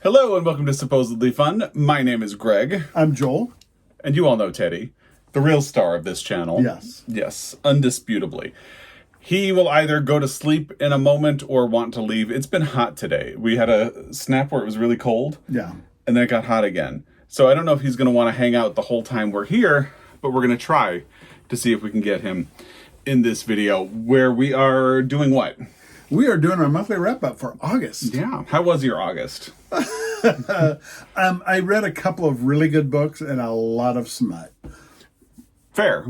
Hello and welcome to Supposedly Fun. My name is Greg. I'm Joel. And you all know Teddy, the real star of this channel. Yes. Yes, undisputably. He will either go to sleep in a moment or want to leave. It's been hot today. We had a snap where it was really cold. Yeah. And then it got hot again. So I don't know if he's going to want to hang out the whole time we're here, but we're going to try to see if we can get him in this video where we are doing what? We are doing our monthly wrap-up for August. Yeah. How was your August? I read a couple of really good books and a lot of smut. Fair.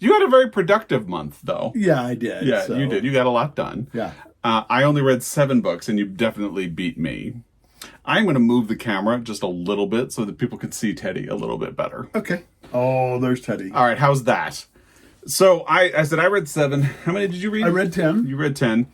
You had a very productive month, though. Yeah, I did. Yeah, you did. You got a lot done. Yeah. I only read 7 books, and you definitely beat me. I'm going to move the camera just a little bit so that people can see Teddy a little bit better. Okay. Oh, there's Teddy. All right, how's that? So I said I read 7. How many did you read? I read 10. You read 10.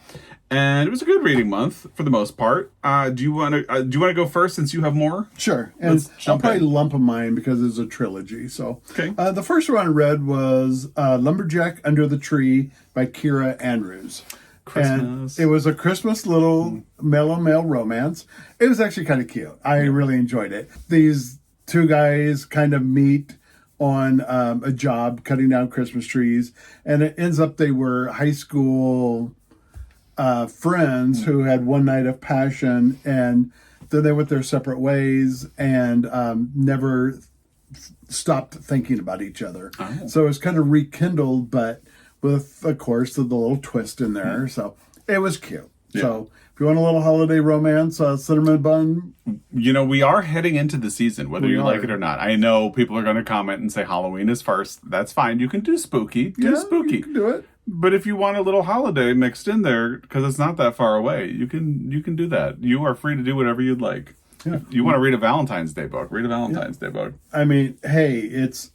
And it was a good reading month for the most part. Do you want to go first since you have more? Sure. And I'll probably in. lump mine because it's a trilogy. So Okay. The first one I read was Lumberjack Under the Tree by Kira Andrews. Christmas. And it was a Christmas little mellow male romance. It was actually kind of cute. I really enjoyed it. These two guys kind of meet on a job cutting down Christmas trees. And it ends up they were high school friends who had one night of passion, and then they went their separate ways and never stopped thinking about each other. Oh. So it's kind of rekindled, but with, of course, the little twist in there. So it was cute. Yeah. So if you want a little holiday romance, cinnamon bun. You know, we are heading into the season, whether We you like are. it or not. I know people are going to comment and say Halloween is first. That's fine. You can do spooky. Do spooky. You can do it. But if you want a little holiday mixed in there, because it's not that far away, you can do that. You are free to do whatever you'd like. Yeah. If you want to read a Valentine's Day book, read a Valentine's Day book. I mean, hey, it's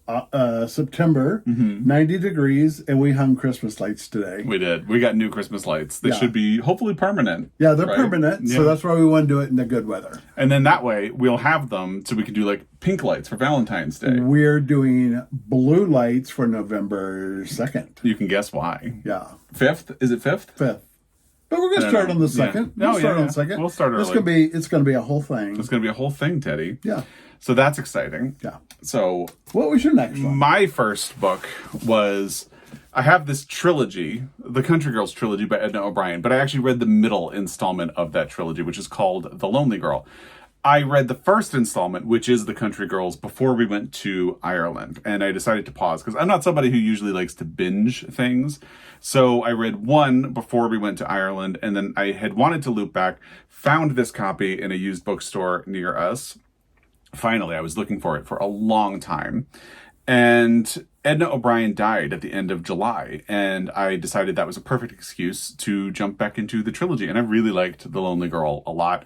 September, 90 degrees, and we hung Christmas lights today. We did. We got new Christmas lights. They Yeah. should be hopefully permanent. Yeah, they're right? permanent, so Yeah. that's why we want to do it in the good weather. And then that way we'll have them so we can do like pink lights for Valentine's Day. We're doing blue lights for November 2nd. You can guess why. Yeah, 5th? Is it 5th? 5th. But we're going to I start don't on the know. Yeah. 2nd. No, We'll start yeah, on the 2nd. We'll start It's early. going to be a whole thing. It's going to be a whole thing, Teddy. Yeah, So that's exciting. yeah. So What was your next one? my first book was, I have this trilogy, the Country Girls trilogy by Edna O'Brien, but I actually read the middle installment of that trilogy, which is called The Lonely Girl. I read the first installment, which is The Country Girls, before we went to Ireland. And I decided to pause because I'm not somebody who usually likes to binge things. So I read 1 before we went to Ireland, and then I had wanted to loop back, found this copy in a used bookstore near us. Finally, I was looking for it for a long time. And Edna O'Brien died at the end of July, and I decided that was a perfect excuse to jump back into the trilogy. And I really liked The Lonely Girl a lot.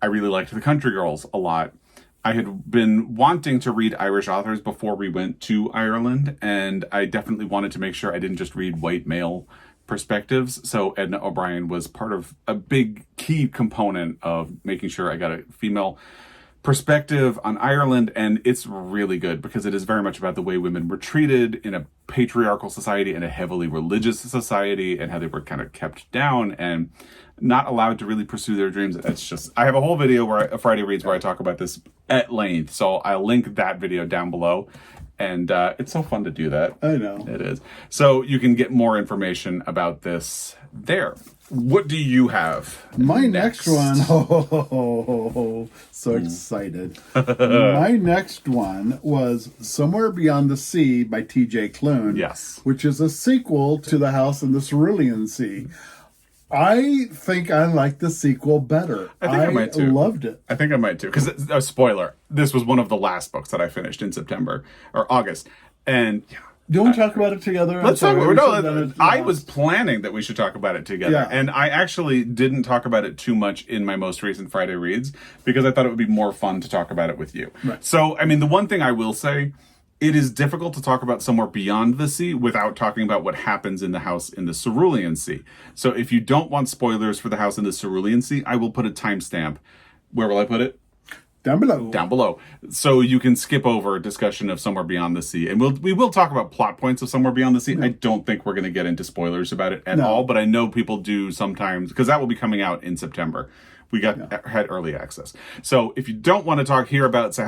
I really liked The Country Girls a lot. I had been wanting to read Irish authors before we went to Ireland, and I definitely wanted to make sure I didn't just read white male perspectives. So Edna O'Brien was part of a big key component of making sure I got a female perspective on Ireland, and it's really good because it is very much about the way women were treated in a patriarchal society and a heavily religious society, and how they were kind of kept down and not allowed to really pursue their dreams. It's just, I have a whole video where Friday Reads where I talk about this at length, so I'll link that video down below. And it's so fun to do that. I know. It is. So you can get more information about this there. What do you have? My next one, so excited. My next one was Somewhere Beyond the Sea by T.J. Klune. Yes. Which is a sequel to The House in the Cerulean Sea. I think I like the sequel better. I think I might too. Loved it. I think I might too. Because, a spoiler, this was one of the last books that I finished in September or August. And yeah, Do you want to talk about it together? let's talk about it. I was planning that we should talk about it together. Yeah. And I actually didn't talk about it too much in my most recent Friday Reads because I thought it would be more fun to talk about it with you. Right. So, I mean, the one thing I will say, it is difficult to talk about Somewhere Beyond the Sea without talking about what happens in the house in the Cerulean Sea. So if you don't want spoilers for the house in the Cerulean Sea, I will put a timestamp. Where will I put it? Down below. Down below. So you can skip over a discussion of Somewhere Beyond the Sea. And we will talk about plot points of Somewhere Beyond the Sea. I don't think we're going to get into spoilers about it at all, but I know people do sometimes, because that will be coming out in September We had early access. So if you don't want to talk here about the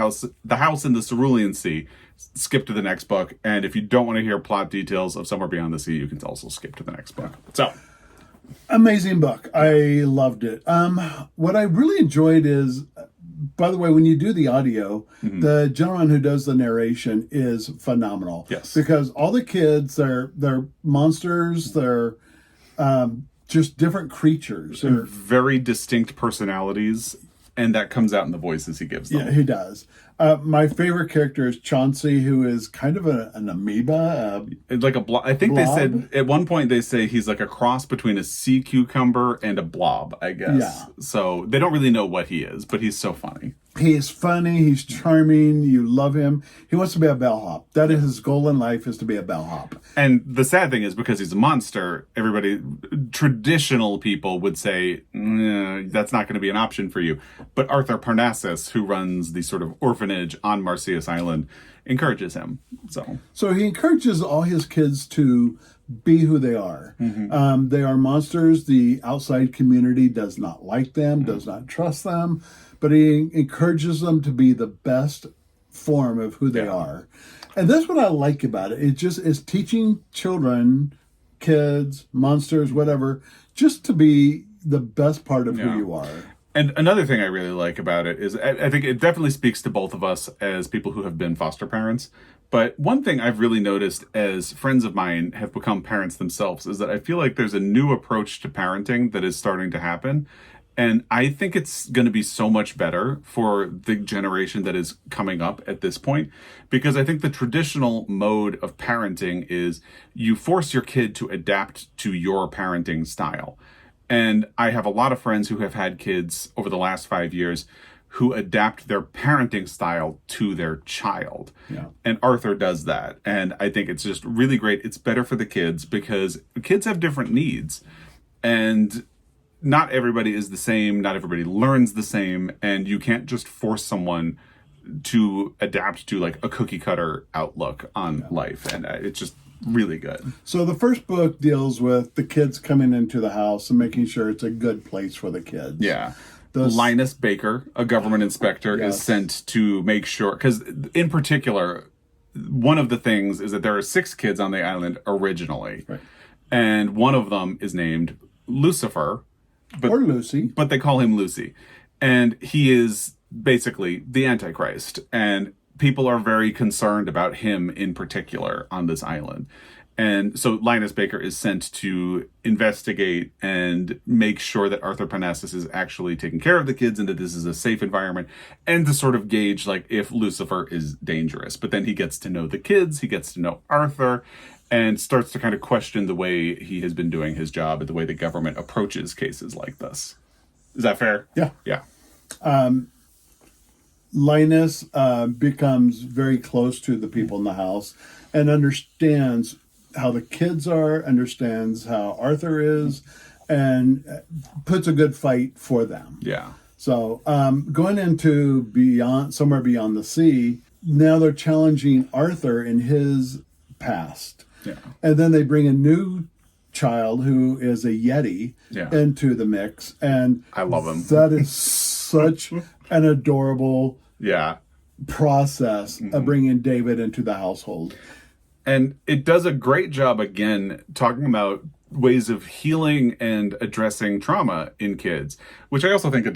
house in the Cerulean Sea, skip to the next book. And if you don't want to hear plot details of Somewhere Beyond the Sea, you can also skip to the next book. So amazing book. I loved it. What I really enjoyed is, by the way, when you do the audio, the gentleman who does the narration is phenomenal. Yes. Because all the kids, they're monsters, they're just different creatures. They're very distinct personalities, and that comes out in the voices he gives them. Yeah, he does. My favorite character is Chauncey, who is kind of an amoeba. Like a blob. I think blob? They said at one point they say he's like a cross between a sea cucumber and a blob, I guess. Yeah. So they don't really know what he is, but he's so funny. He is funny. He's charming. You love him. He wants to be a bellhop. That is his goal in life, is to be a bellhop. And the sad thing is, because he's a monster, traditional people would say, that's not going to be an option for you. But Arthur Parnassus, who runs the sort of orphanage on Marsyas Island, encourages him. So he encourages all his kids to be who they are. They are monsters. The outside community does not like them, does not trust them, but he encourages them to be the best form of who they are. And that's what I like about it. It just is teaching children, kids, monsters, whatever, just to be the best part of who you are. And another thing I really like about it is I think it definitely speaks to both of us as people who have been foster parents. But one thing I've really noticed as friends of mine have become parents themselves is that I feel like there's a new approach to parenting that is starting to happen. And I think it's going to be so much better for the generation that is coming up at this point, because I think the traditional mode of parenting is you force your kid to adapt to your parenting style. And I have a lot of friends who have had kids over the last 5 years who adapt their parenting style to their child. Yeah. And Arthur does that. And I think it's just really great. It's better for the kids because kids have different needs. And not everybody is the same. Not everybody learns the same. And you can't just force someone to adapt to like a cookie cutter outlook on life. And it's just really good. So the first book deals with the kids coming into the house and making sure it's a good place for the kids. Yeah. Linus Baker, a government inspector, is sent to make sure, because in particular, one of the things is that there are 6 kids on the island originally. Right. And one of them is named Lucifer. Or Lucy. But they call him Lucy. And he is basically the Antichrist. And people are very concerned about him in particular on this island. And so Linus Baker is sent to investigate and make sure that Arthur Parnassus is actually taking care of the kids and that this is a safe environment, and to sort of gauge like if Lucifer is dangerous. But then he gets to know the kids, he gets to know Arthur, and starts to kind of question the way he has been doing his job and the way the government approaches cases like this. Is that fair? Yeah. Yeah. Linus becomes very close to the people in the house and understands how the kids are, understands how Arthur is, and puts a good fight for them. Yeah. So going into Somewhere Beyond the Sea, now they're challenging Arthur in his past. Yeah. And then they bring a new child who is a Yeti into the mix. And I love him. That is such an adorable process of bringing David into the household. And it does a great job, again, talking about ways of healing and addressing trauma in kids, which I also think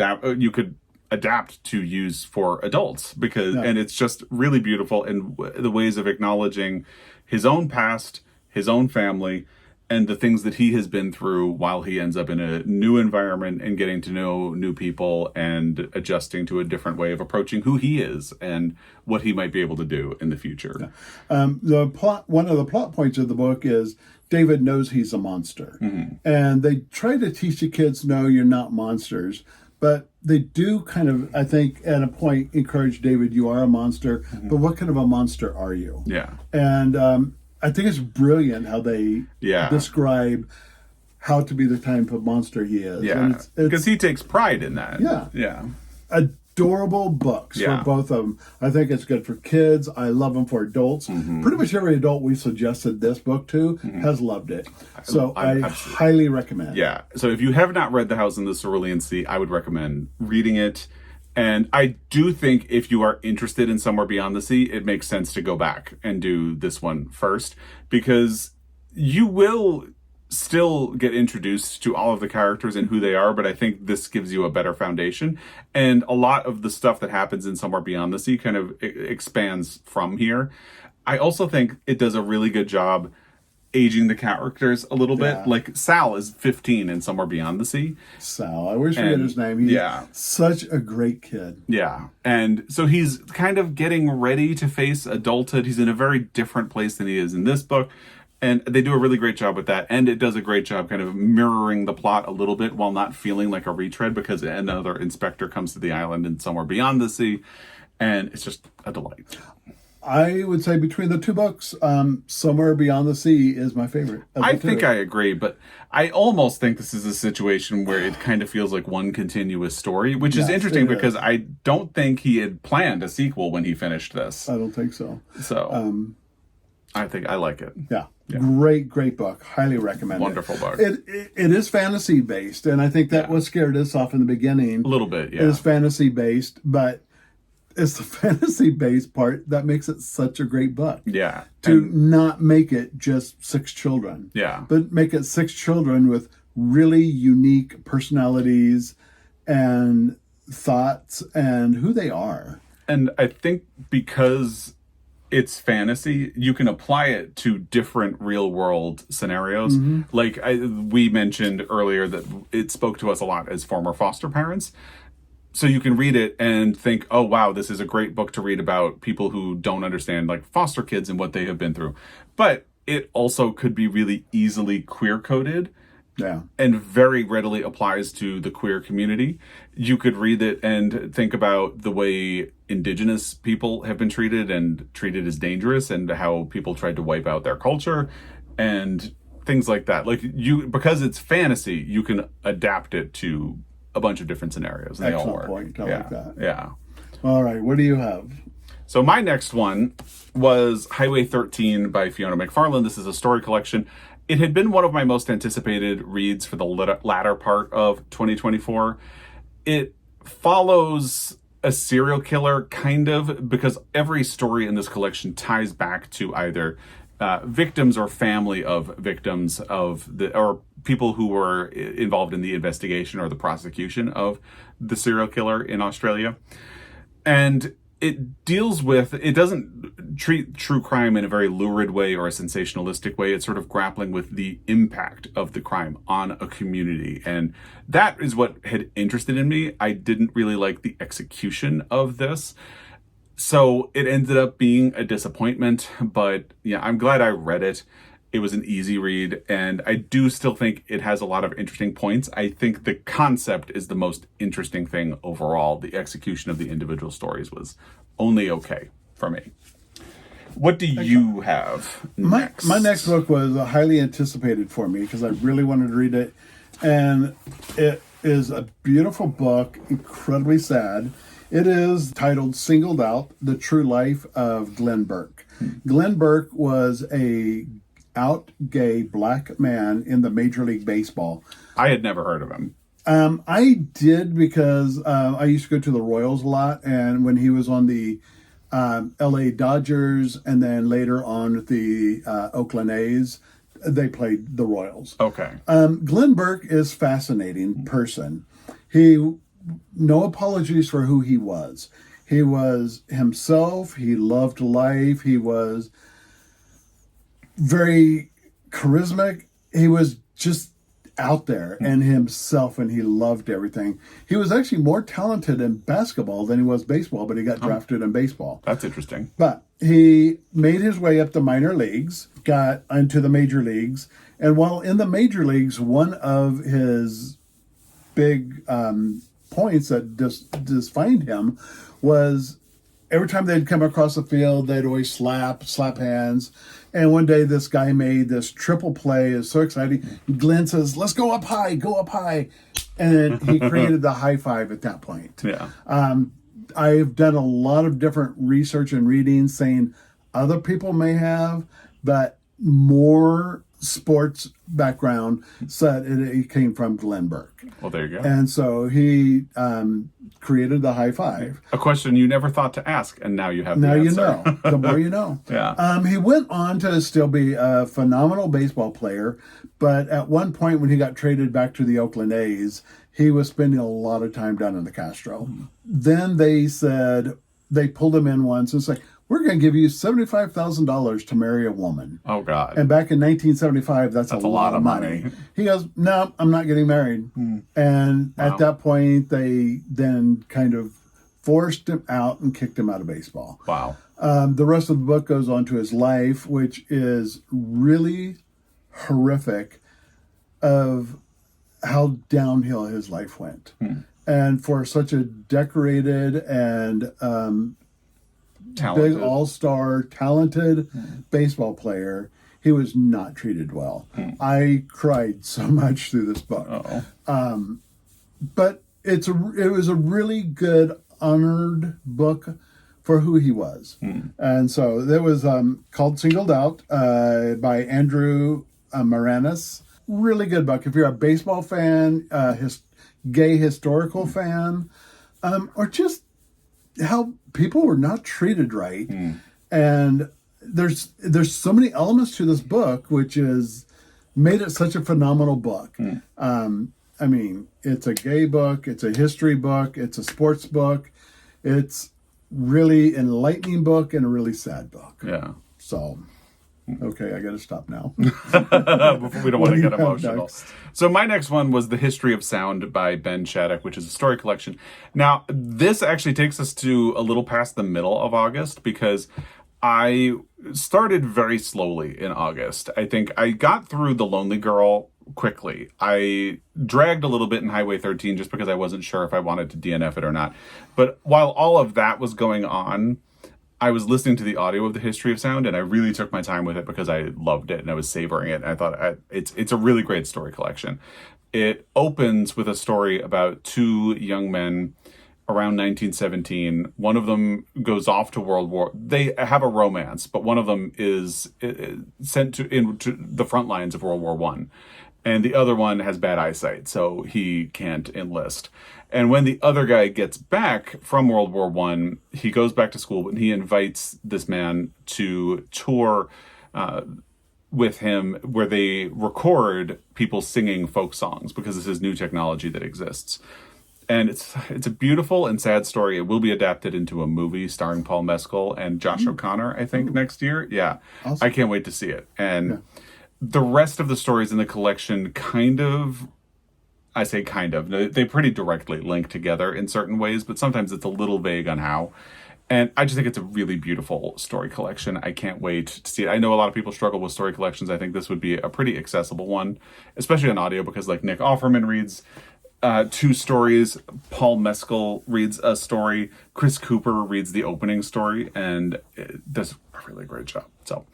you could adapt to use for adults, because and it's just really beautiful in the ways of acknowledging his own past, his own family, and the things that he has been through while he ends up in a new environment and getting to know new people and adjusting to a different way of approaching who he is and what he might be able to do in the future. One of the plot points of the book is David knows he's a monster. And they try to teach the kids, no, you're not monsters. But they do kind of, I think, at a point, encourage David, you are a monster, but what kind of a monster are you? Yeah. And I think it's brilliant how they describe how to be the type of monster he is. Yeah, because he takes pride in that. Yeah. Yeah. adorable books for both of them. I think it's good for kids. I love them for adults. Pretty much every adult we suggested this book to has loved it. So I highly recommend. Yeah. So if you have not read The House in the Cerulean Sea, I would recommend reading it. And I do think if you are interested in Somewhere Beyond the Sea, it makes sense to go back and do this one first, because you will still get introduced to all of the characters and who they are, but I think this gives you a better foundation. And a lot of the stuff that happens in Somewhere Beyond the Sea kind of expands from here. I also think it does a really good job aging the characters a little bit. Like Sal is 15 in Somewhere Beyond the Sea. Sal, I wish we had his name. He's such a great kid. Yeah. And so he's kind of getting ready to face adulthood. He's in a very different place than he is in this book. And they do a really great job with that. And it does a great job kind of mirroring the plot a little bit while not feeling like a retread, because another inspector comes to the island in Somewhere Beyond the Sea. And it's just a delight. I would say between the two books, Somewhere Beyond the Sea is my favorite. I think I agree, but I almost think this is a situation where it kind of feels like one continuous story, which is interesting because I don't think he had planned a sequel when he finished this. I don't think so. So I think I like it. Yeah. Great book. Highly recommend it. Wonderful book. It is fantasy based, and I think that what scared us off in the beginning. A little bit, yeah. It is fantasy based, but it's the fantasy based part that makes it such a great book. Yeah. To not make it just 6 children. Yeah. But make it 6 children with really unique personalities and thoughts and who they are. And I think because it's fantasy, you can apply it to different real world scenarios. Like we mentioned earlier that it spoke to us a lot as former foster parents. So you can read it and think, oh, wow, this is a great book to read about people who don't understand, like foster kids and what they have been through. But it also could be really easily queer coded. Yeah. And very readily applies to the queer community. You could read it and think about the way Indigenous people have been treated and treated as dangerous, and how people tried to wipe out their culture and things like that. Like because it's fantasy, you can adapt it to a bunch of different scenarios. And Excellent they all work. point. I like that. Yeah. All right. What do you have? So my next one was Highway 13 by Fiona McFarlane. This is a story collection. It had been one of my most anticipated reads for the latter part of 2024. It follows a serial killer, kind of, because every story in this collection ties back to either victims or family of victims or people who were involved in the investigation or the prosecution of the serial killer in Australia. And it doesn't treat true crime in a very lurid way or a sensationalistic way. It's sort of grappling with the impact of the crime on a community. And that is what had interested in me. I didn't really like the execution of this. So it ended up being a disappointment, but yeah, I'm glad I read it. It was an easy read, and I do still think it has a lot of interesting points. I think the concept is the most interesting thing overall. The execution of the individual stories was only okay for me. What do you have next? My next book was highly anticipated for me because I really wanted to read it, and it is a beautiful book, incredibly sad. It is titled Singled Out, The True Life of Glenn Burke. Glenn Burke was a out gay black man in the Major League Baseball. I had never heard of him. I did because I used to go to the Royals a lot, and when he was on the LA Dodgers and then later on the Oakland A's, they played the Royals. Okay. Glenn Burke is a fascinating person. No apologies for who he was. He was himself. He loved life. He was very charismatic. He was just out there and himself, and he loved everything. He was actually more talented in basketball than he was baseball, but he got drafted in baseball. That's interesting. But he made his way up the minor leagues, got into the major leagues, and while in the major leagues, one of his big points that defined him was every time they'd come across the field, they'd always slap hands. And one day this guy made this triple play. It's so exciting. Glenn says, let's go up high. And then he created the high five at that point. Yeah. I've done a lot of different research and reading saying other people may have, but more sports background said it came from Glenn Burke. Well, there you go. And so he created the high five. A question you never thought to ask, and now you have the Now answer. you know. The more you know. Yeah. He went on to still be a phenomenal baseball player, but at one point when he got traded back to the Oakland A's, he was spending a lot of time down in the Castro. Then they said, they pulled him in once and it's like, we're going to give you $75,000 to marry a woman. Oh, God. And back in 1975, that's a lot of money. He goes, no, I'm not getting married. And at that point, they then kind of forced him out and kicked him out of baseball. Wow. The rest of the book goes on to his life, which is really horrific of how downhill his life went. And for such a decorated and Talented. big all-star, talented baseball player, he was not treated well. I cried so much through this book. But it was a really good, honored book for who he was. And so there was called Singled Out by Andrew Moranis. Really good book. If you're a baseball fan, gay historical fan, or just how people were not treated right. And there's so many elements to this book, which is made it such a phenomenal book. I mean, it's a gay book, it's a history book, it's a sports book, it's really enlightening book and a really sad book. Yeah. So, okay, I got to stop now. Before we don't want to get emotional. Next? So my next one was The History of Sound by Ben Shattuck, which is a story collection. Now, this actually takes us to a little past the middle of August because I started very slowly in August. I think I got through The Lonely Girl quickly. I dragged a little bit in Highway 13 just because I wasn't sure if I wanted to DNF it or not. But while all of that was going on, I was listening to the audio of The History of Sound, and I really took my time with it because I loved it and I was savoring it. And I thought it's a really great story collection. It opens with a story about two young men around 1917. One of them goes off to World War. They have a romance, but one of them is sent into the front lines of World War I. And the other one has bad eyesight, so he can't enlist. And when the other guy gets back from World War I, he goes back to school, and he invites this man to tour with him where they record people singing folk songs because this is new technology that exists. And it's a beautiful and sad story. It will be adapted into a movie starring Paul Mescal and Josh O'Connor, I think, next year. Yeah. Awesome. I can't wait to see it. And the rest of the stories in the collection they pretty directly link together in certain ways, but sometimes it's a little vague on how. And I just think it's a really beautiful story collection. I can't wait to see it. I know a lot of people struggle with story collections. I think this would be a pretty accessible one, especially on audio, because like Nick Offerman reads two stories, Paul Mescal reads a story, Chris Cooper reads the opening story, and it does a really great job. So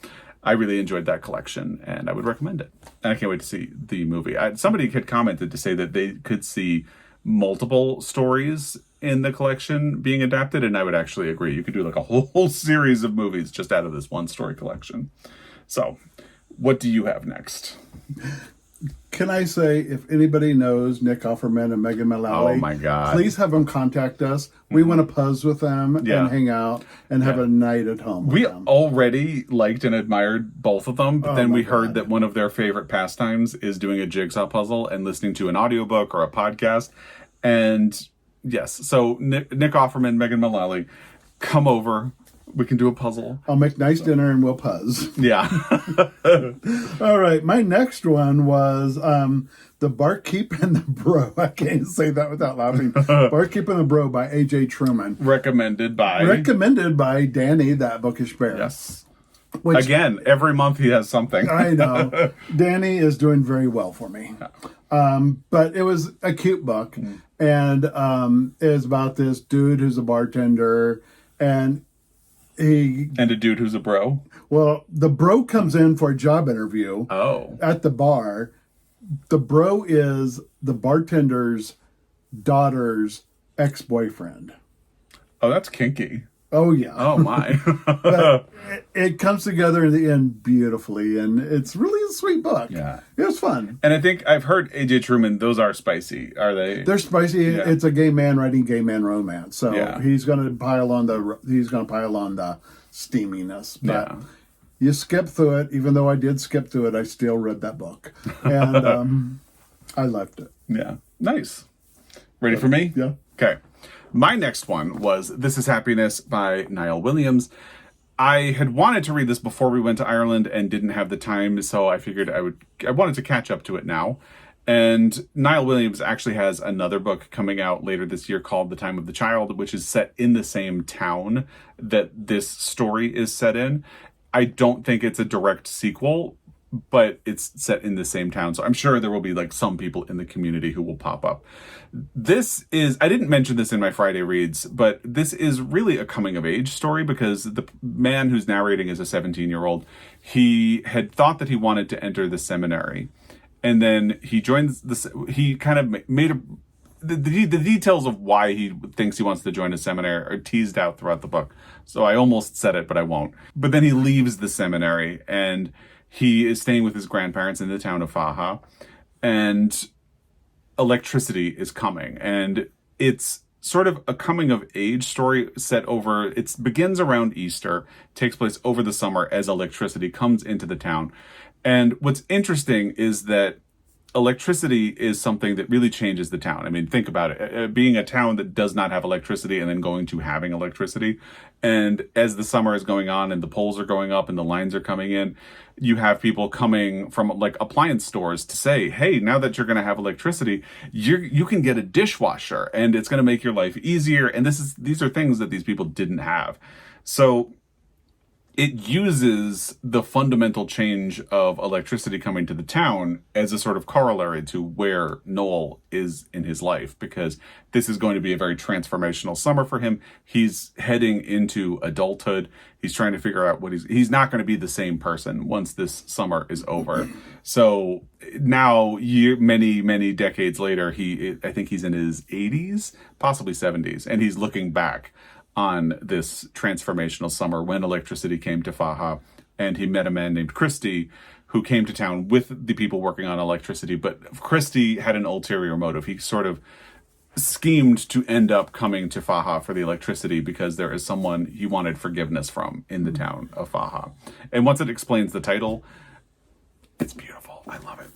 I really enjoyed that collection, and I would recommend it. And I can't wait to see the movie. Somebody had commented to say that they could see multiple stories in the collection being adapted, and I would actually agree. You could do like a whole series of movies just out of this one story collection. So, what do you have next? Can I say, if anybody knows Nick Offerman and Megan Mullally, Oh my God, please have them contact us. We want to puzz with them and hang out and have a night at home with We them. already liked and admired both of them, but then we my heard God. that one of their favorite pastimes is doing a jigsaw puzzle and listening to an audiobook or a podcast. And yes, so Nick Offerman, Megan Mullally, come over. We can do a puzzle. I'll make nice dinner and we'll puzz. Yeah. All right, my next one was The Barkeep and the Bro. I can't say that without laughing. Barkeep and the Bro by A.J. Truman. Recommended by Danny, that bookish bear. Yes. Which, Again, every month he has something. I know. Danny is doing very well for me. But it was a cute book. And it was about this dude who's a bartender. And And a dude who's a bro. well, the bro comes in for a job interview at the bar. The bro is the bartender's daughter's ex-boyfriend. Oh, that's kinky. Oh, yeah. Oh, my. But it comes together in the end beautifully, and it's really a sweet book. Yeah. It was fun. And I think I've heard A.J. Truman, those are spicy, are they? They're spicy. Yeah. It's a gay man writing gay man romance. So Yeah. he's going to pile on the steaminess. But you skip through it. Even though I did skip through it, I still read that book. And I loved it. Yeah. Nice. Ready for me? Yeah. Okay. My next one was This Is Happiness by Niall Williams. I had wanted to read this before we went to Ireland and didn't have the time, so I figured I wanted to catch up to it now. And Niall Williams actually has another book coming out later this year called The Time of the Child, which is set in the same town that this story is set in. I don't think it's a direct sequel, but it's set in the same town. So I'm sure there will be like some people in the community who will pop up. I didn't mention this in my Friday reads, but this is really a coming of age story because the man who's narrating is a 17-year-old. He had thought that he wanted to enter the seminary, and then he joins he kind of made the details of why he thinks he wants to join a seminary are teased out throughout the book. So I almost said it, but I won't. But then he leaves the seminary and he is staying with his grandparents in the town of Faha, and electricity is coming, and it's sort of a coming of age story it begins around Easter, takes place over the summer as electricity comes into the town. And what's interesting is that electricity is something that really changes the town. I mean, think about it. Being a town that does not have electricity and then going to having electricity. And as the summer is going on and the poles are going up and the lines are coming in, you have people coming from like appliance stores to say, hey, now that you're going to have electricity, you can get a dishwasher and it's going to make your life easier. And these are things that these people didn't have. So it uses the fundamental change of electricity coming to the town as a sort of corollary to where Noel is in his life, because this is going to be a very transformational summer for him. He's heading into adulthood. He's trying to figure out he's not going to be the same person once this summer is over. So now, many, many decades later, I think he's in his 80s, possibly 70s, and he's looking back on this transformational summer when electricity came to Faha, and he met a man named Christy who came to town with the people working on electricity. But Christy had an ulterior motive. He sort of schemed to end up coming to Faha for the electricity because there is someone he wanted forgiveness from in the town of Faha. And once it explains the title, it's beautiful. I love it.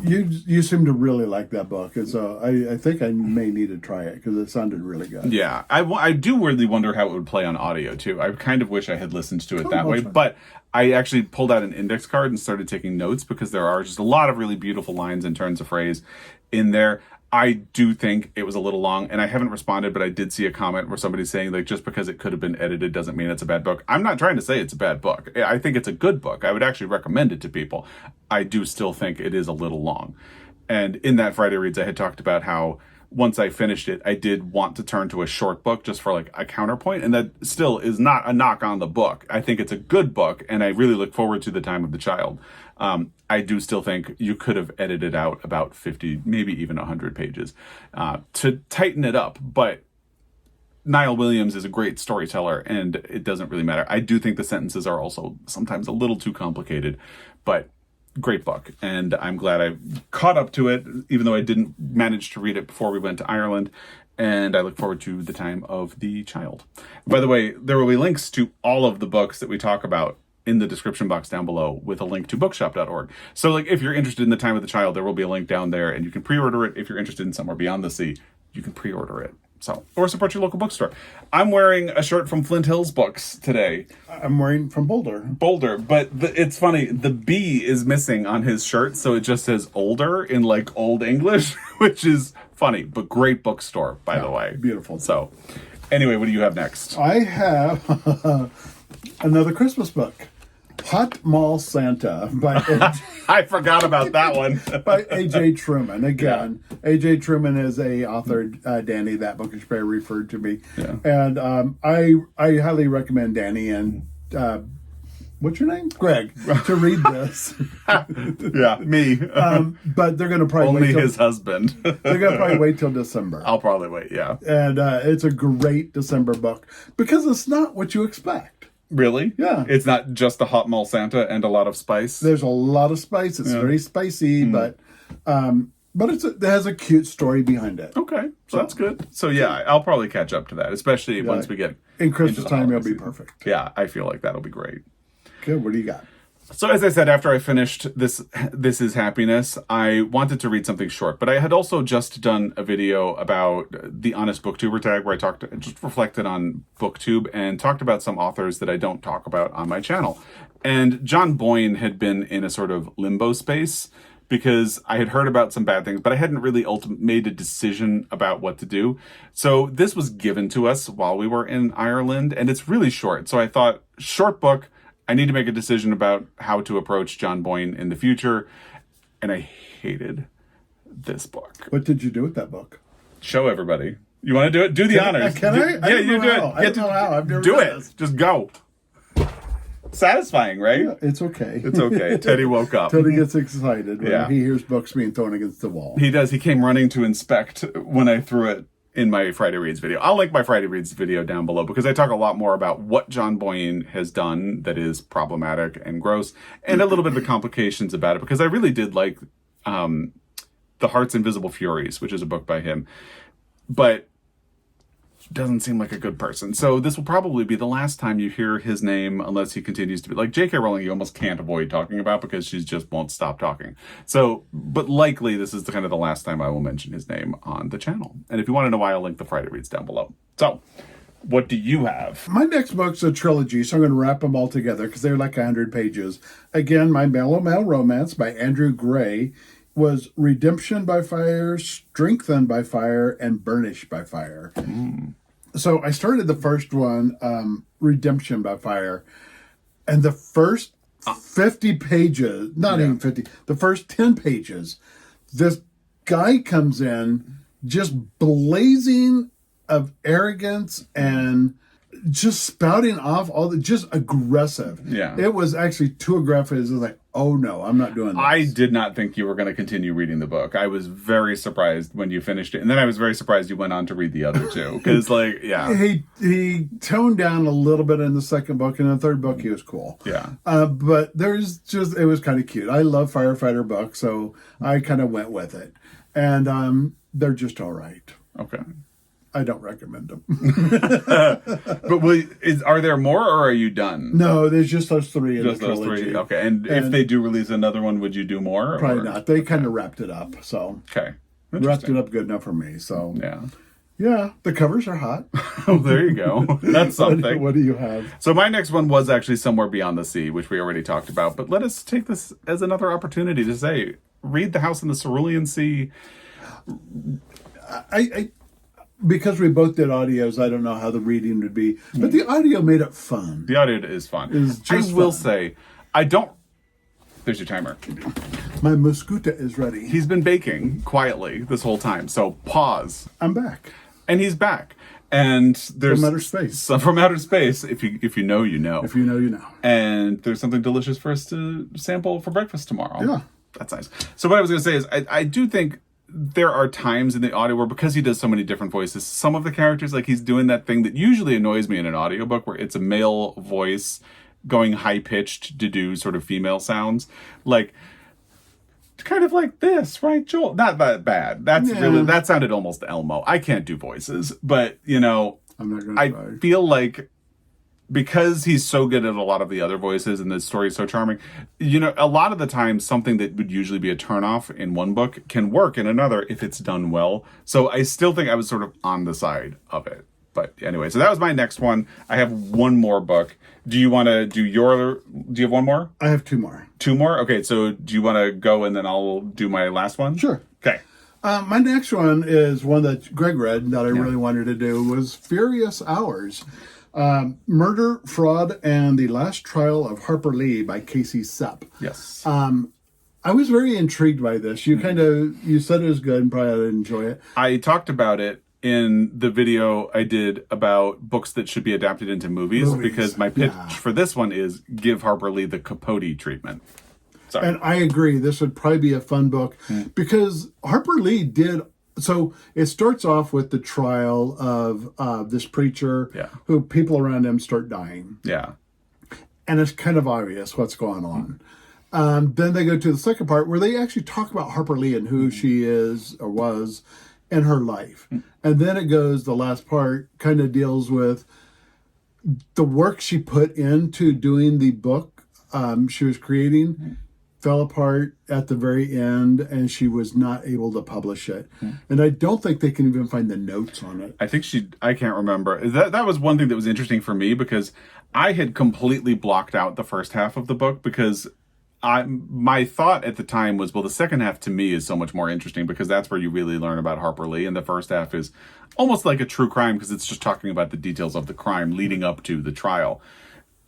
You seem to really like that book, and so I think I may need to try it because it sounded really good. Yeah, I do really wonder how it would play on audio too. I kind of wish I had listened to it that way, but I actually pulled out an index card and started taking notes because there are just a lot of really beautiful lines and turns of phrase in there. I do think it was a little long, and I haven't responded, but I did see a comment where somebody's saying, like, just because it could have been edited doesn't mean it's a bad book. I'm not trying to say it's a bad book. I think it's a good book. I would actually recommend it to people. I do still think it is a little long. And in that Friday Reads, I had talked about how once I finished it, I did want to turn to a short book just for like a counterpoint, and that still is not a knock on the book. I think it's a good book, and I really look forward to The Time of the Child. I do still think you could have edited out about 50, maybe even 100 pages to tighten it up, but Niall Williams is a great storyteller, and it doesn't really matter. I do think the sentences are also sometimes a little too complicated, but great book, and I'm glad I caught up to it, even though I didn't manage to read it before we went to Ireland, and I look forward to The Time of the Child. By the way, there will be links to all of the books that we talk about in the description box down below with a link to bookshop.org. So like if you're interested in The Time of the Child, there will be a link down there, and you can pre-order it. If you're interested in Somewhere Beyond the Sea, you can pre-order it. So, or support your local bookstore. I'm wearing a shirt from Flint Hills Books today. I'm wearing from Boulder, but it's funny. The B is missing on his shirt, so it just says older in like Old English, which is funny, but great bookstore, by the way. Beautiful. So, anyway, what do you have next? I have another Christmas book, Hot Mall Santa by I forgot about that one. by A.J. Truman. Again, A.J. Truman is a author. Danny, that book is very referred to me. Yeah. And I highly recommend Danny and what's your name? Greg, to read this. Yeah, me. But they're going to probably Only wait till, his husband. they're going to probably wait till December. I'll probably wait, yeah. And it's a great December book because it's not what you expect. Really? Yeah. It's not just a hot mall Santa and a lot of spice? There's a lot of spice. It's very spicy, but it has a cute story behind it. Okay, so that's good. So yeah, I'll probably catch up to that, especially once we get in Christmas time. It'll be season. perfect. Yeah, I feel like that'll be great. Good. What do you got? So as I said, after I finished This Is Happiness, I wanted to read something short, but I had also just done a video about the Honest Booktuber tag where I just reflected on BookTube and talked about some authors that I don't talk about on my channel. And John Boyne had been in a sort of limbo space because I had heard about some bad things, but I hadn't really made a decision about what to do. So this was given to us while we were in Ireland, and it's really short. So I thought, short book, I need to make a decision about how to approach John Boyne in the future. And I hated this book. What did you do with that book? Show everybody. You want to do it? Do the honors. Can I? Yeah, you do it. I don't know how. I've never do done it. this. Just go. Satisfying, right? Yeah, it's okay. It's okay. Teddy woke up. Teddy gets excited when Yeah. he hears books being thrown against the wall. He does. He came running to inspect when I threw it in my Friday Reads video. I'll link my Friday Reads video down below because I talk a lot more about what John Boyne has done that is problematic and gross, and a little bit of the complications about it, because I really did like The Heart's Invisible Furies, which is a book by him, but doesn't seem like a good person. So this will probably be the last time you hear his name, unless he continues to be like J.K. Rowling. You almost can't avoid talking about because she just won't stop talking. So, but likely this is the kind of the last time I will mention his name on the channel. And if you want to know why, I'll link the Friday Reads down below. So, what do you have? My next book's a trilogy, so I'm going to wrap them all together because they're like 100 pages. Again, my Mellow Male Romance by Andrew Gray was Redemption by Fire, Strengthened by Fire, and Burnished by Fire. So I started the first one, Redemption by Fire, and the first 50 pages, not even 50, the first 10 pages, this guy comes in just blazing of arrogance and just spouting off just aggressive. Yeah. It was actually too aggressive. It was like, oh no, I'm not doing this. I did not think you were going to continue reading the book. I was very surprised when you finished it. And then I was very surprised you went on to read the other two. Because, like, yeah. He toned down a little bit in the second book. In the third book, he was cool. Yeah. But it was kind of cute. I love firefighter books, so I kind of went with it. And they're just all right. Okay. I don't recommend them. But are there more, or are you done? No, there's just those three in Just the those trilogy. three? Okay. And if they do release another one, would you do more? Probably not. They kind of wrapped it up. So Okay. wrapped it up good enough for me. So Yeah. The covers are hot. Oh, there you go. That's something. What do you have? So my next one was actually Somewhere Beyond the Sea, which we already talked about. But let us take this as another opportunity to say, read The House in the Cerulean Sea. Because we both did audios, I don't know how the reading would be, but the audio made it fun. The audio is fun. It's just I will fun. say, I don't... There's your timer. My muscuta is ready. He's been baking quietly this whole time, so pause. I'm back. And he's back. And there's... From outer space. From outer space. If you know, you know. If you know, you know. And there's something delicious for us to sample for breakfast tomorrow. Yeah. That's nice. So what I was going to say is, I do think there are times in the audio where, because he does so many different voices, some of the characters, like he's doing that thing that usually annoys me in an audiobook where it's a male voice going high-pitched to do sort of female sounds. Like, kind of like this, right, Joel? Not that bad. That sounded almost Elmo. I can't do voices, but, I'm not going to try. I feel like, because he's so good at a lot of the other voices and the story is so charming, a lot of the time something that would usually be a turnoff in one book can work in another if it's done well. So I still think I was sort of on the side of it. But anyway, so that was my next one. I have one more book. Do you want to do do you have one more? I have two more. Two more? Okay, so do you want to go and then I'll do my last one? Sure. Okay. My next one is one that Greg read that I really wanted to do, was Furious Hours. Murder, Fraud, and the Last Trial of Harper Lee by Casey Sepp. Yes. I was very intrigued by this. You said it was good and probably I'd enjoy it. I talked about it in the video I did about books that should be adapted into movies. Because my pitch for this one is give Harper Lee the Capote treatment. Sorry. And I agree. This would probably be a fun book because Harper Lee did. So it starts off with the trial of this preacher who people around him start dying. Yeah. And it's kind of obvious what's going on. Then they go to the second part where they actually talk about Harper Lee and who she is or was in her life. And then it goes, the last part kind of deals with the work she put into doing the book she was creating. Fell apart at the very end, and she was not able to publish it. And I don't think they can even find the notes on it. I can't remember. That was one thing that was interesting for me because I had completely blocked out the first half of the book because my thought at the time was, well, the second half to me is so much more interesting because that's where you really learn about Harper Lee, and the first half is almost like a true crime because it's just talking about the details of the crime leading up to the trial.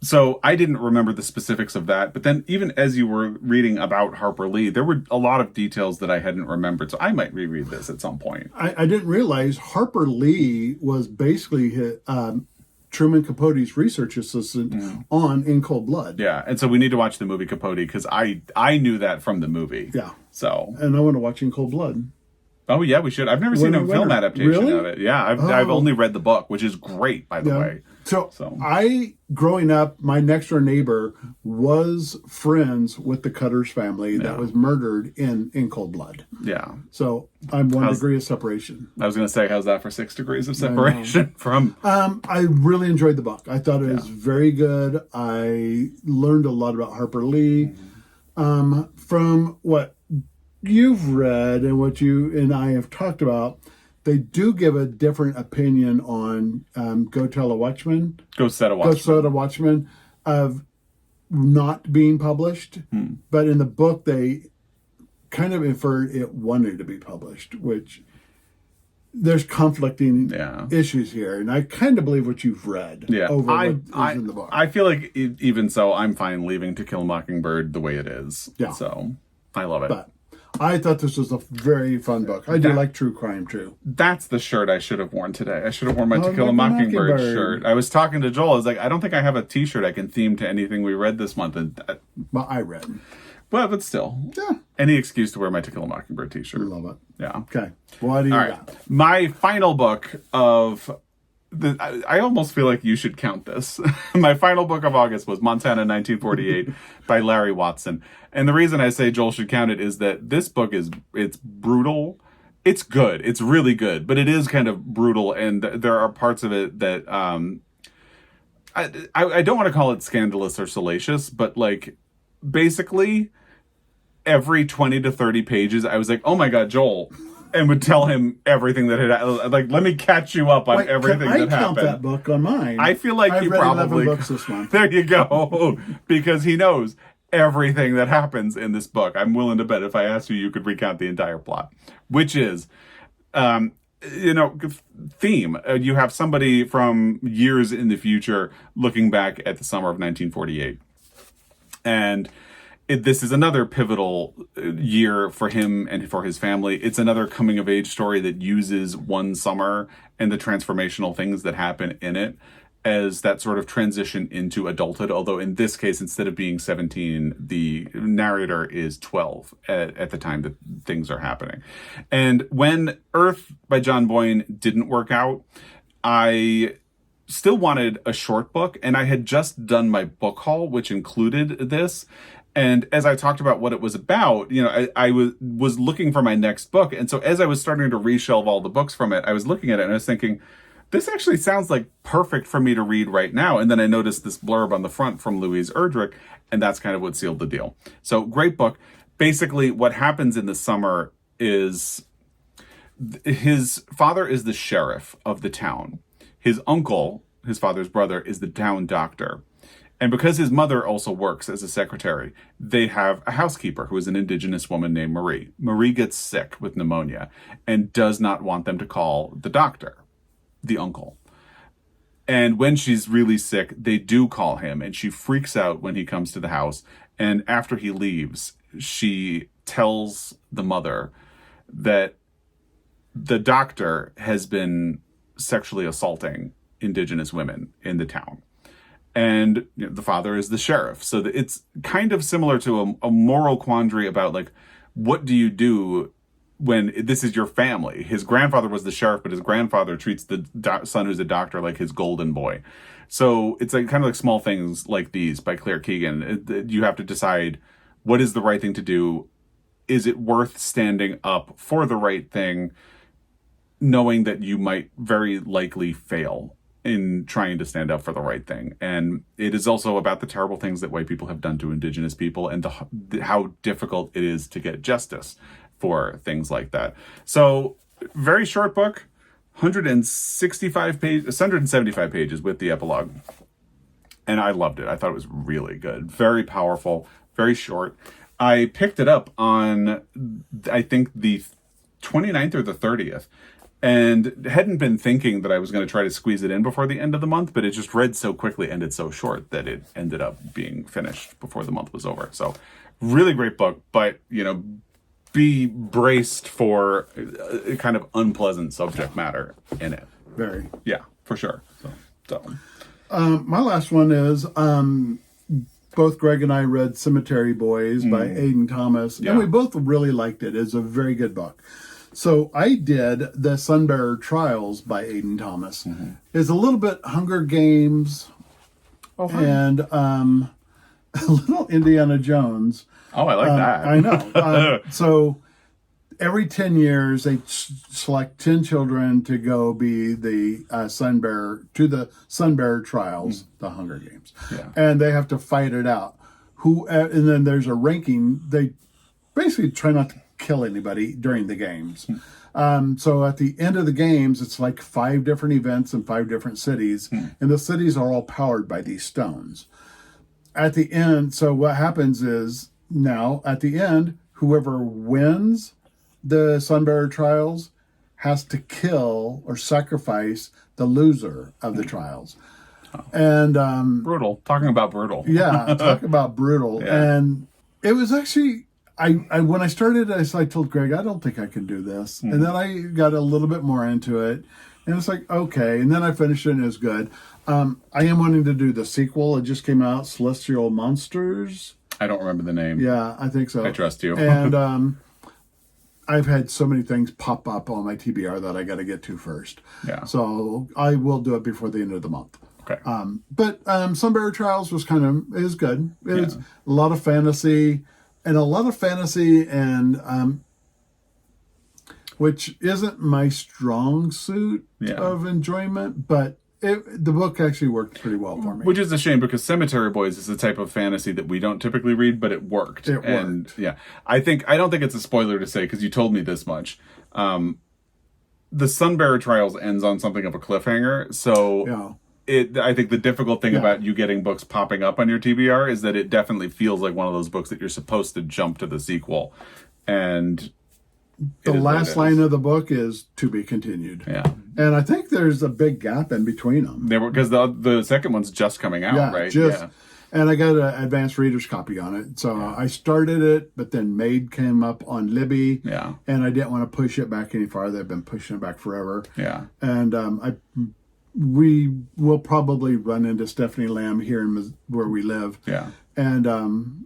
So I didn't remember the specifics of that. But then even as you were reading about Harper Lee, there were a lot of details that I hadn't remembered. So I might reread this at some point. I didn't realize Harper Lee was basically Truman Capote's research assistant on In Cold Blood. Yeah. And so we need to watch the movie Capote because I knew that from the movie. Yeah. So. And I want to watch In Cold Blood. Oh, yeah, we should. I've never seen a film adaptation of it. Yeah, I've only read the book, which is great, by the way. So growing up, my next door neighbor was friends with the Cutter's family that was murdered in Cold Blood. Yeah. So I'm 1 degree of separation. I was going to say, how's that for 6 degrees of separation from? I really enjoyed the book. I thought it was very good. I learned a lot about Harper Lee from what you've read and what you and I have talked about. They do give a different opinion on Go Set a Watchman of not being published. But in the book, they kind of inferred it wanted to be published, which there's conflicting issues here. And I kind of believe what you've read over what is in the book. I feel like even so, I'm fine leaving To Kill a Mockingbird the way it is. Yeah. So I love it. But I thought this was a very fun book. I do like true crime, too. That's the shirt I should have worn today. I should have worn my To Kill a Mockingbird shirt. I was talking to Joel. I was like, I don't think I have a t-shirt I can theme to anything we read this month. And well, I read. Well, but still. Yeah. Any excuse to wear my To Kill a Mockingbird t-shirt. I love it. Yeah. Okay. What do you got? My final book of... I almost feel like you should count this. My final book of August was Montana 1948 by Larry Watson. And the reason I say Joel should count it is that this book it's brutal. It's good. It's really good, but it is kind of brutal. And there are parts of it that, I don't want to call it scandalous or salacious, but like basically every 20 to 30 pages, I was like, oh my God, Joel. And would tell him everything that had, like, let me catch you up on everything that happened. I count that book on mine. I feel like he probably 11 books this month. There you go, because he knows everything that happens in this book. I'm willing to bet if I asked you, you could recount the entire plot, which is, theme. You have somebody from years in the future looking back at the summer of 1948, and. This is another pivotal year for him and for his family. It's another coming-of-age story that uses one summer and the transformational things that happen in it as that sort of transition into adulthood. Although in this case, instead of being 17, the narrator is 12 at the time that things are happening. And when Earth by John Boyne didn't work out, I still wanted a short book, and I had just done my book haul, which included this. And as I talked about what it was about, I was looking for my next book. And so as I was starting to reshelve all the books from it, I was looking at it and I was thinking, this actually sounds like perfect for me to read right now. And then I noticed this blurb on the front from Louise Erdrich, and that's kind of what sealed the deal. So great book. Basically, what happens in the summer is his father is the sheriff of the town. His uncle, his father's brother, is the town doctor. And because his mother also works as a secretary, they have a housekeeper who is an indigenous woman named Marie. Marie gets sick with pneumonia and does not want them to call the doctor, the uncle. And when she's really sick, they do call him, and she freaks out when he comes to the house. And after he leaves, she tells the mother that the doctor has been sexually assaulting Indigenous women in the town. And the father is the sheriff. So it's kind of similar to a moral quandary about, like, what do you do when this is your family? His grandfather was the sheriff, but his grandfather treats the son who's a doctor like his golden boy. So it's like kind of like Small Things Like These by Claire Keegan. You have to decide, what is the right thing to do? Is it worth standing up for the right thing, knowing that you might very likely fail in trying to stand up for the right thing? And it is also about the terrible things that white people have done to Indigenous people, and how difficult it is to get justice for things like that. So, very short book, 175 pages with the epilogue. And I loved it. I thought it was really good. Very powerful, very short. I picked it up on, I think, the 29th or the 30th. And hadn't been thinking that I was going to try to squeeze it in before the end of the month, but it just read so quickly, ended so short, that it ended up being finished before the month was over. So, really great book, but, be braced for a kind of unpleasant subject matter in it. Very. Yeah, for sure. So. My last one is, both Greg and I read Cemetery Boys by Aidan Thomas, and we both really liked it. It's a very good book. So I did the Sunbearer Trials by Aidan Thomas. It's a little bit Hunger Games and a little Indiana Jones. Oh, I like that. I know. So every 10 years, they select 10 children to go be the Sunbearer Trials, the Hunger Games. Yeah. And they have to fight it out. And then there's a ranking. They basically try not to kill anybody during the games. So at the end of the games, it's like 5 different events in 5 different cities, and the cities are all powered by these stones. At the end, so what happens is, now at the end, whoever wins the Sunbearer Trials has to kill or sacrifice the loser of the trials. And brutal. Talking about brutal. Yeah, talk about brutal. Yeah. And it was actually, I when I started, I told Greg, I don't think I can do this. And then I got a little bit more into it, and it's like, okay. And then I finished it, and it was good. I am wanting to do the sequel. It just came out, Celestial Monsters. I don't remember the name. Yeah, I think so. I trust you. And I've had so many things pop up on my TBR that I got to get to first. Yeah. So I will do it before the end of the month. Okay. But Sunbearer Trials is good. It's a lot of fantasy, and which isn't my strong suit of enjoyment, but the book actually worked pretty well for me. Which is a shame, because Cemetery Boys is the type of fantasy that we don't typically read, but it worked. And yeah, I don't think it's a spoiler to say, because you told me this much. The Sunbearer Trials ends on something of a cliffhanger, so I think the difficult thing about you getting books popping up on your TBR is that it definitely feels like one of those books that you're supposed to jump to the sequel. And the last line of the book is to be continued. Yeah. And I think there's a big gap in between them. Because the second one's just coming out, right? And I got an advanced reader's copy on it. So I started it, but then Maid came up on Libby. Yeah. And I didn't want to push it back any farther. I've been pushing it back forever. Yeah. And we will probably run into Stephanie Lamb here in where we live. Yeah. And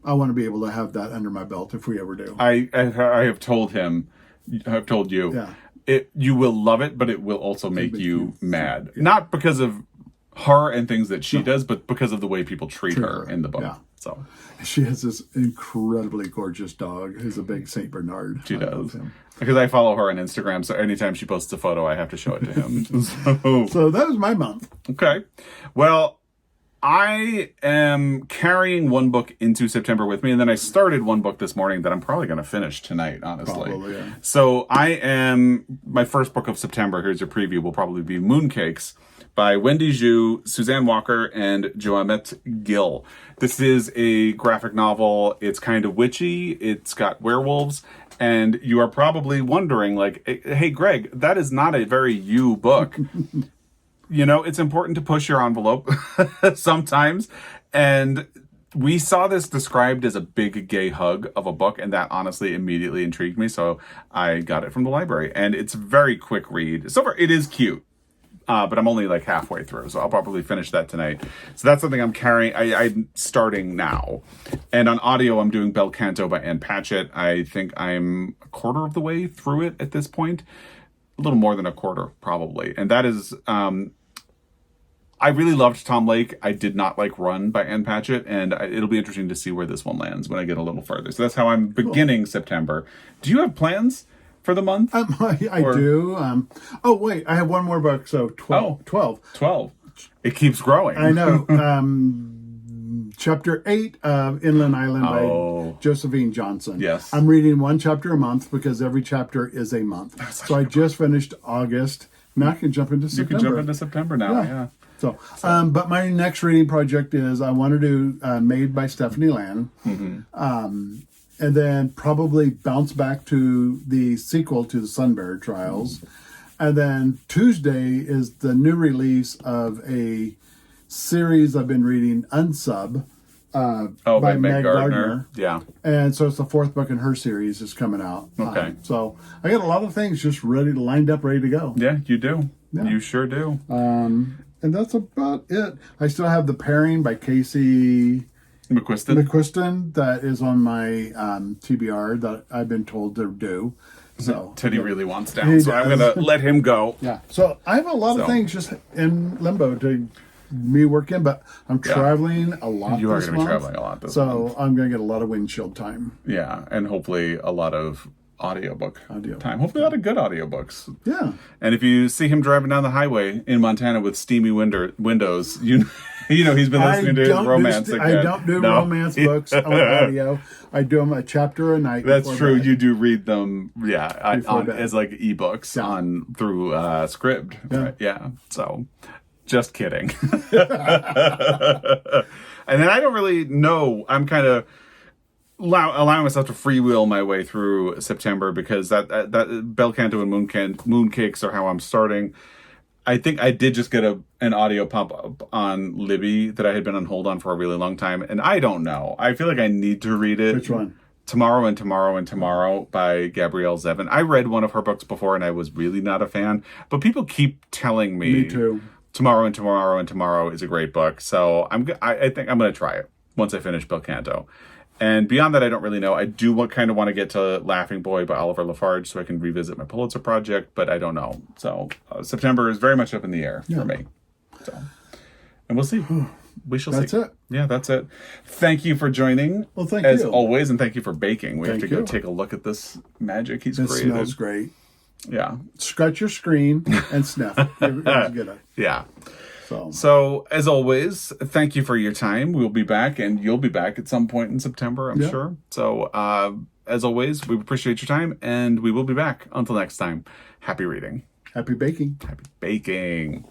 I want to be able to have that under my belt if we ever do. I have told him, I've told you, you will love it, but it will also make you mad. Yeah. Not because of her and things that she does, but because of the way people treat her in the book. Yeah. So she has this incredibly gorgeous dog who's a big Saint Bernard. She does. Because I follow her on Instagram, so anytime she posts a photo, I have to show it to him. So that was my month. Okay. Well, I am carrying one book into September with me, and then I started one book this morning that I'm probably going to finish tonight, honestly. Probably, yeah. So my first book of September, here's your preview, will probably be Mooncakes by Wendy Zhu, Suzanne Walker, and Joamette Gill. This is a graphic novel. It's kind of witchy. It's got werewolves. And you are probably wondering, like, hey, Greg, that is not a very you book. It's important to push your envelope sometimes. And we saw this described as a big gay hug of a book, and that honestly immediately intrigued me. So I got it from the library, and it's a very quick read. So far, it is cute. But I'm only like halfway through, so I'll probably finish that tonight. So that's something I'm carrying. I'm starting now. And on audio, I'm doing Bel Canto by Ann Patchett. I think I'm a quarter of the way through it at this point. A little more than a quarter, probably. And that is... I really loved Tom Lake. I did not like Run by Ann Patchett, and it'll be interesting to see where this one lands when I get a little further. So that's how I'm beginning September. Do you have plans for the month? I do. Oh, wait, I have one more book, so 12. 12. It keeps growing. I know. Chapter 8 of Inland Island by Josephine Johnson. Yes. I'm reading one chapter a month because every chapter is a month. So I just finished August. Now I can jump into September. You can jump into September now, yeah. So, but my next reading project is I want to do Made by Stephanie Lan. And then probably bounce back to the sequel to the Sunbear Trials. And then Tuesday is the new release of a series I've been reading, Unsub, by Meg Gardner. Yeah. And so it's the fourth book in her series is coming out. Okay. So I got a lot of things just lined up, ready to go. Yeah, you do. Yeah. You sure do. And that's about it. I still have The Pairing by Casey McQuiston that is on my TBR that I've been told to do. So Teddy really wants down, so I'm going to let him go. Yeah. So I have a lot of things just in limbo to me working, but I'm traveling a lot. You are going to be traveling a lot this month. So I'm going to get a lot of windshield time. Yeah, and hopefully a lot of audiobook time. Hopefully a lot of good audiobooks. Yeah. And if you see him driving down the highway in Montana with steamy windows, you know he's been listening to his romance again. I don't do romance books on audio. I do them a chapter a night. That's true. You do read them, as like ebooks through Scribd. Yeah. Right? Yeah. So, just kidding. And then I don't really know. I'm kind of allowing myself to freewheel my way through September because that Bel Canto and Mooncakes are how I'm starting. I think I did just get an audio pop up on Libby that I had been on hold on for a really long time, and I don't know. I feel like I need to read it. Which one? Tomorrow and Tomorrow and Tomorrow by Gabrielle Zevin. I read one of her books before, and I was really not a fan, but people keep telling me. Me too. Tomorrow and Tomorrow and Tomorrow is a great book, so I think I'm going to try it once I finish Bel Canto. And beyond that, I don't really know. I do kind of want to get to Laughing Boy by Oliver Lafarge so I can revisit my Pulitzer project, but I don't know. So September is very much up in the air for me. So, and we'll see. We shall see. That's it. Yeah, that's it. Thank you for joining. Well, thank you. As always, and thank you for baking. We have to go you. take a look at this magic he's It created. smells great. Yeah. Scratch your screen and sniff. It was good. Yeah. So, as always, thank you for your time. We'll be back, and you'll be back at some point in September, I'm sure. So, as always, we appreciate your time, and we will be back. Until next time, happy reading. Happy baking. Happy baking.